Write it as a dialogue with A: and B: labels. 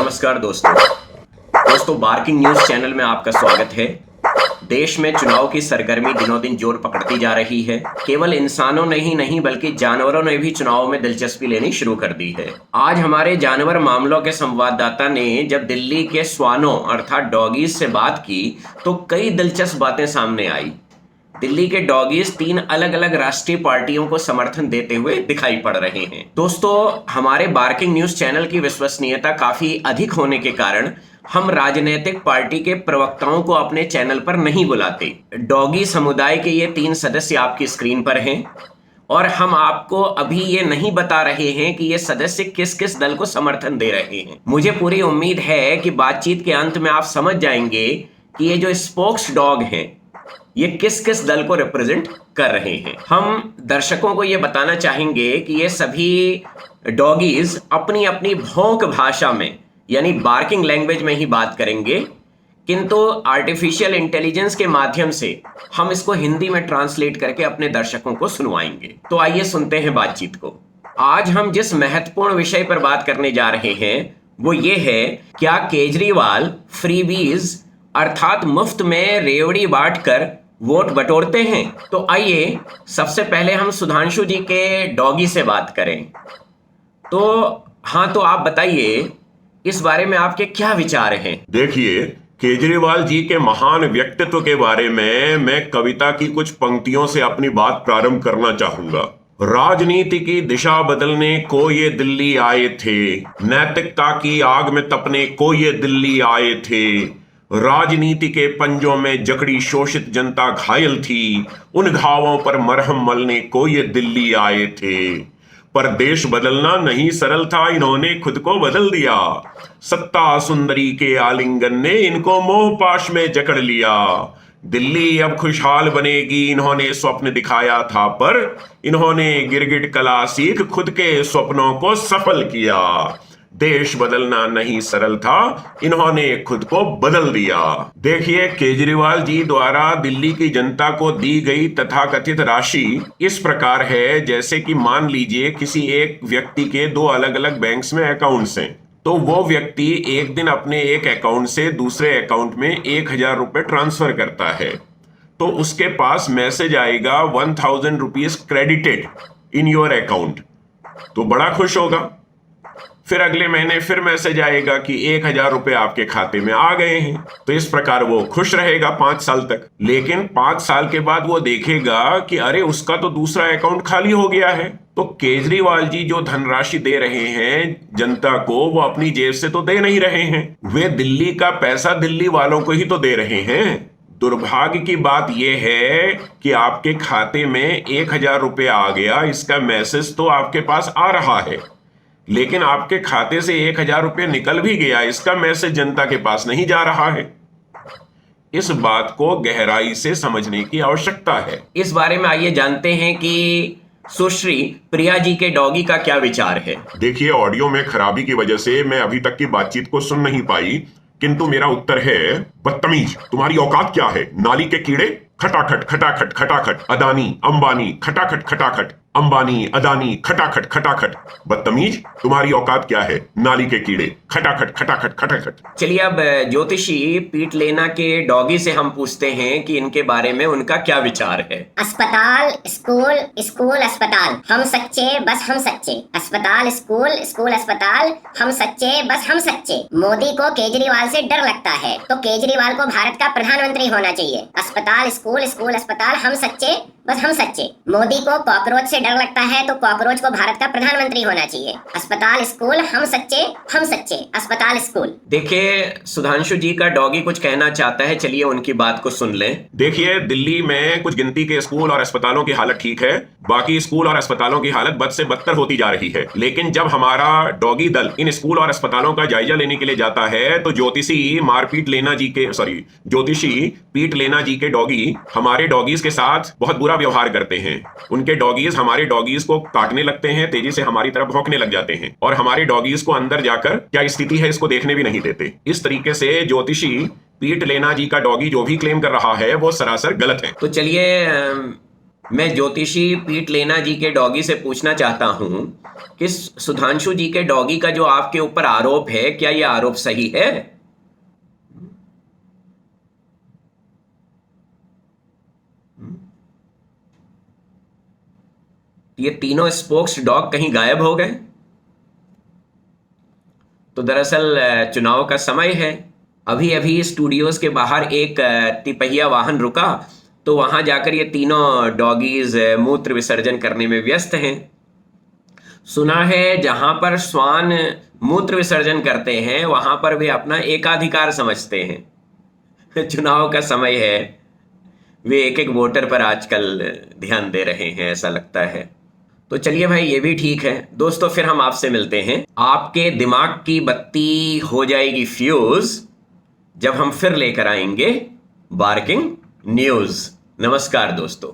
A: नमस्कार दोस्तों barking news channel में आपका स्वागत है। देश में चुनाव की सरगर्मी दिनों दिन जोर पकड़ती जा रही है। केवल इंसानों ने ही नहीं बल्कि जानवरों ने भी चुनाव में दिलचस्पी लेनी शुरू कर दी है। आज हमारे जानवर मामलों के संवाददाता ने जब दिल्ली के श्वानों अर्थात डॉगीज से बात की तो कई दिलचस्प बातें सामने आई। दिल्ली के डॉगीज 3 अलग अलग राष्ट्रीय पार्टियों को समर्थन देते हुए दिखाई पड़ रहे हैं। दोस्तों, हमारे बार्किंग न्यूज चैनल की विश्वसनीयता काफी अधिक होने के कारण हम राजनीतिक पार्टी के प्रवक्ताओं को अपने चैनल पर नहीं बुलाते। डॉगी समुदाय के ये 3 सदस्य आपकी स्क्रीन पर हैं और हम आपको अभी ये नहीं बता रहे हैं कि ये सदस्य किस किस दल को समर्थन दे रहे हैं। मुझे पूरी उम्मीद है कि बातचीत के अंत में आप समझ जाएंगे कि ये जो स्पोक्स डॉग हैं ये किस किस दल को रिप्रेजेंट कर रहे हैं। हम दर्शकों को ये बताना चाहेंगे कि ये सभी डॉगीज अपनी अपनी भौंक भाषा में यानी बार्किंग लैंग्वेज में ही बात करेंगे, किंतु आर्टिफिशियल इंटेलिजेंस के माध्यम से हम इसको हिंदी में ट्रांसलेट करके अपने दर्शकों को सुनवाएंगे। तो आइए सुनते हैं बातचीत को। आज हम जिस महत्वपूर्ण विषय पर बात करने जा रहे हैं वो ये है, क्या केजरीवाल फ्रीबीज अर्थात मुफ्त में रेवड़ी बांटकर वोट बटोरते हैं? तो आइए सबसे पहले हम सुधांशु जी के डॉगी से बात करें। तो आप बताइए इस बारे में आपके क्या विचार हैं?
B: देखिए, केजरीवाल जी के महान व्यक्तित्व के बारे में मैं कविता की कुछ पंक्तियों से अपनी बात प्रारंभ करना चाहूंगा। राजनीति की दिशा बदलने को ये दिल्ली आए थे, नैतिकता की आग में तपने को ये दिल्ली आए थे। राजनीति के पंजों में जकड़ी शोषित जनता घायल थी, उन घावों पर मरहम मलने को ये दिल्ली आए थे। पर देश बदलना नहीं सरल था, इन्होंने खुद को बदल दिया। सत्ता सुंदरी के आलिंगन ने इनको मोह पाश में जकड़ लिया। दिल्ली अब खुशहाल बनेगी इन्होंने स्वप्न दिखाया था, पर इन्होंने गिरगिट कला सीख खुद के स्वप्नों को सफल किया। देश बदलना नहीं सरल था, इन्होंने खुद को बदल दिया। देखिए, केजरीवाल जी द्वारा दिल्ली की जनता को दी गई तथाकथित राशि इस प्रकार है जैसे कि मान लीजिए किसी एक व्यक्ति के 2 अलग अलग बैंक्स में अकाउंट्स हैं, तो वो व्यक्ति एक दिन अपने एक अकाउंट से दूसरे अकाउंट में 1000 रुपए ट्रांसफर करता है, तो उसके पास मैसेज आएगा 1000 rupees credited in your account, तो बड़ा खुश होगा। फिर अगले महीने फिर मैसेज आएगा कि 1000 रुपए आपके खाते में आ गए हैं, तो इस प्रकार वो खुश रहेगा 5 साल तक। लेकिन 5 साल के बाद वो देखेगा कि अरे उसका तो दूसरा अकाउंट खाली हो गया है। तो केजरीवाल जी जो धनराशि दे रहे हैं जनता को, वो अपनी जेब से तो दे नहीं रहे हैं, वे दिल्ली का पैसा दिल्ली वालों को ही तो दे रहे हैं। दुर्भाग्य की बात यह है कि आपके खाते में 1000 रुपए आ गया, इसका मैसेज तो आपके पास आ रहा है, लेकिन आपके खाते से 1000 रुपये निकल भी गया, इसका मैसेज जनता के पास नहीं जा रहा है। इस बात को गहराई से समझने की आवश्यकता है।
A: इस बारे में आइए जानते हैं कि सुश्री प्रिया जी के डॉगी का क्या विचार है।
B: देखिए, ऑडियो में खराबी की वजह से मैं अभी तक की बातचीत को सुन नहीं पाई, किंतु मेरा उत्तर है, बदतमीज, तुम्हारी औकात क्या है? नाली के कीड़े, खटाखट खटाखट खटाखट, अदानी अंबानी, खटाखट खटाखट, अंबानी अदानी, खटाखट खटाखट। बदतमीज, तुम्हारी औकात क्या है? नाली के कीड़े, खटाखट खटाखट खटाखट।
A: चलिए अब ज्योतिषी पीट लेना के डॉगी से हम पूछते हैं कि इनके बारे में उनका क्या विचार है।
C: अस्पताल स्कूल स्कूल अस्पताल, हम सच्चे बस हम सच्चे। अस्पताल स्कूल स्कूल अस्पताल, हम सच्चे बस हम सच्चे। मोदी को केजरीवाल से डर लगता है तो केजरीवाल को भारत का प्रधानमंत्री होना चाहिए। अस्पताल स्कूल स्कूल अस्पताल, हम सच्चे बस हम सच्चे। मोदी को कॉकरोच से डर लगता है तो कॉकरोच को भारत का प्रधानमंत्री होना चाहिए। अस्पताल स्कूल, हम सच्चे अस्पताल स्कूल।
A: देखिए, सुधांशु जी का डॉगी कुछ कहना चाहता है, चलिए उनकी बात को सुन लें।
B: देखिए, दिल्ली में कुछ गिनती के स्कूल और अस्पतालों की हालत ठीक है, बाकी स्कूल और अस्पतालों की हालत बद से बदतर होती जा रही है। लेकिन जब हमारा डॉगी दल इन स्कूल और अस्पतालों का जायजा लेने के लिए जाता है तो ज्योतिषी पीट लेना जी के डॉगी हमारे डॉगीज के साथ बहुत बुरा व्यवहार करते हैं। उनके डॉगीज हमारे डॉगीज को काटने लगते हैं, तेजी से हमारी तरफ भौंकने लग जाते हैं और हमारे डॉगीज को अंदर जाकर क्या स्थिति है इसको देखने भी नहीं देते। इस तरीके से ज्योतिषी पीट लेना जी का डॉगी जो भी क्लेम कर रहा है वो सरासर गलत है।
A: तो चलिए मैं ज्योतिषी पीट लेना जी के डॉगी से पूछना चाहता हूं कि सुधांशु जी के डॉगी का जो आपके ऊपर आरोप है, क्या यह आरोप सही है? ये तीनों स्पोक्स डॉग कहीं गायब हो गए? तो दरअसल चुनाव का समय है। अभी अभी स्टूडियोज के बाहर एक तिपहिया वाहन रुका, तो वहां जाकर ये तीनों डॉगीज मूत्र विसर्जन करने में व्यस्त हैं। सुना है जहां पर श्वान मूत्र विसर्जन करते हैं वहां पर वे अपना एकाधिकार समझते हैं। चुनाव का समय है, वे एक एक वोटर पर आजकल ध्यान दे रहे हैं, ऐसा लगता है। तो चलिए भाई, ये भी ठीक है। दोस्तों, फिर हम आपसे मिलते हैं। आपके दिमाग की बत्ती हो जाएगी फ्यूज जब हम फिर लेकर आएंगे बार्किंग न्यूज। नमस्कार दोस्तों।